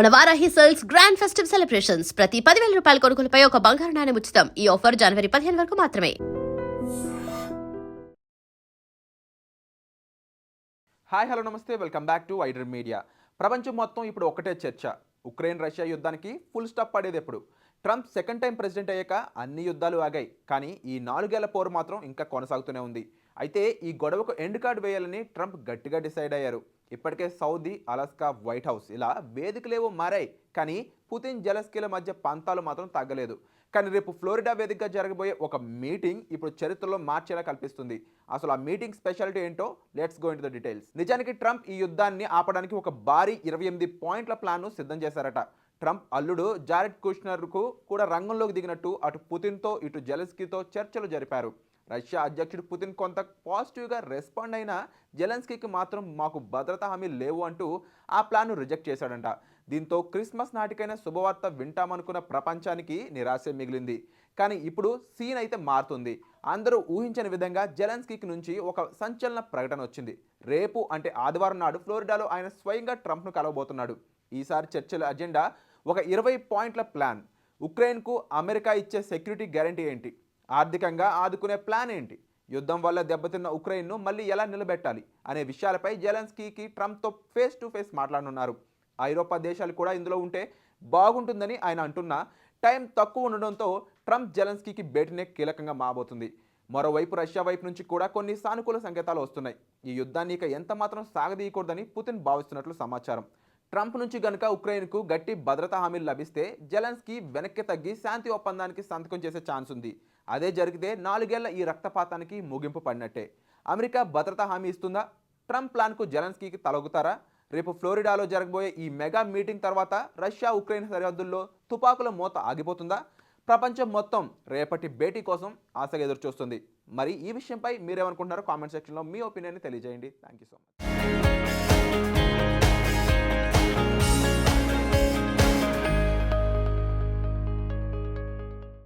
మన Varahi sales grand festive celebrations ప్రతి 10,000 రూపాయల కొనుగోలుపై ఒక బంగారు నాణెం ఉచితం. ఈ ఆఫర్ జనవరి 15 వరకు మాత్రమే. హాయ్ హలో నమస్తే, welcome back to wider media. ప్రపంచం మొత్తం ఇప్పుడు ఒకటే చర్చ. ఉక్రెయిన్ రష్యా యుద్ధానికి ఫుల్ స్టాప్ పడేది ఎప్పుడు? ట్రంప్ సెకండ్ టైం ప్రెసిడెంట్ అయ్యాక అన్ని యుద్ధాలు ఆగాయి, కానీ ఈ 4 ఏళ్ల పోరు మాత్రం ఇంకా కొనసాగుతూనే ఉంది. అయితే ఈ గొడవకు ఎండ్ కార్డ్ వేయాలని ట్రంప్ గట్టిగా డిసైడ్ అయ్యారు. ఇప్పటికే సౌదీ, అలాస్కా, వైట్ హౌస్ ఇలా వేదికలేవో మారాయి, కానీ పుతిన్ జెలెన్స్కీల మధ్య పంతాలు మాత్రం తగ్గలేదు. కానీ రేపు ఫ్లోరిడా వేదికగా జరగబోయే ఒక మీటింగ్ ఇప్పుడు చరిత్రలో మార్చేలా కల్పిస్తుంది. అసలు ఆ మీటింగ్ స్పెషాలిటీ ఏంటో let's go into the details. నిజానికి ట్రంప్ ఈ యుద్ధాన్ని ఆపడానికి ఒక భారీ 28 పాయింట్ల ప్లాన్ను సిద్ధం చేశారట. ట్రంప్ అల్లుడు జారెడ్ కుష్నర్కు కూడా రంగంలోకి దిగినట్టు అటు పుతిన్తో ఇటు జెలెన్స్కీతో చర్చలు జరిపారు. రష్యా అధ్యక్షుడు పుతిన్ కొంత పాజిటివ్గా రెస్పాండ్ అయినా జెలెన్స్కీకి మాత్రం మాకు భద్రతా హామీలు లేవు అంటూ ఆ ప్లాన్ను రిజెక్ట్ చేశాడంట. దీంతో క్రిస్మస్ నాటికైనా శుభవార్త వింటామనుకున్న ప్రపంచానికి నిరాశ మిగిలింది. కానీ ఇప్పుడు సీన్ అయితే మారుతుంది. అందరూ ఊహించని విధంగా జెలెన్స్కీకి నుంచి ఒక సంచలన ప్రకటన వచ్చింది. రేపు అంటే ఆదివారం నాడు ఫ్లోరిడాలో ఆయన స్వయంగా ట్రంప్ను కలవబోతున్నాడు. ఈసారి చర్చల అజెండా ఒక 20 పాయింట్ల ప్లాన్. ఉక్రెయిన్కు అమెరికా ఇచ్చే సెక్యూరిటీ గ్యారంటీ ఏంటి? ఆర్థికంగా ఆదుకునే ప్లాన్ ఏంటి? యుద్ధం వల్ల దెబ్బతిన్న ఉక్రెయిన్ను మళ్ళీ ఎలా నిలబెట్టాలి అనే విషయాలపై జెలెన్స్కీకి ట్రంప్తో ఫేస్ టు ఫేస్ మాట్లాడనున్నారు. ఐరోపా దేశాలు కూడా ఇందులో ఉంటే బాగుంటుందని ఆయన అంటున్నా టైం తక్కువ ఉండడంతో ట్రంప్ జెలెన్స్కీకి భేటీనే కీలకంగా మారబోతుంది. మరోవైపు రష్యా వైపు నుంచి కూడా కొన్ని సానుకూల సంకేతాలు వస్తున్నాయి. ఈ యుద్ధాన్ని ఇక ఎంత మాత్రం సాగదీయకూడదని పుతిన్ భావిస్తున్నట్లు సమాచారం. ట్రంప్ నుంచి గనుక ఉక్రెయిన్కు గట్టి భద్రతా హామీలు లభిస్తే జెలెన్స్కీ వెనక్కి తగ్గి శాంతి ఒప్పందానికి సంతకం చేసే ఛాన్స్ ఉంది. అదే జరిగితే 4 ఏళ్ల ఈ రక్తపాతానికి ముగింపు పడినట్టే. అమెరికా భద్రతా హామీ ఇస్తుందా? ట్రంప్ ప్లాన్కు జెలెన్స్కీకి తలొగుతారా? రేపు ఫ్లోరిడాలో జరగబోయే ఈ మెగా మీటింగ్ తర్వాత రష్యా ఉక్రెయిన్ సరిహద్దుల్లో తుపాకుల మోత ఆగిపోతుందా? ప్రపంచం మొత్తం రేపటి భేటీ కోసం ఆశగా ఎదురుచూస్తుంది. మరి ఈ విషయంపై మీరేమనుకుంటున్నారో కామెంట్ సెక్షన్లో మీ ఒపీనియన్ని తెలియజేయండి. Thank you so much.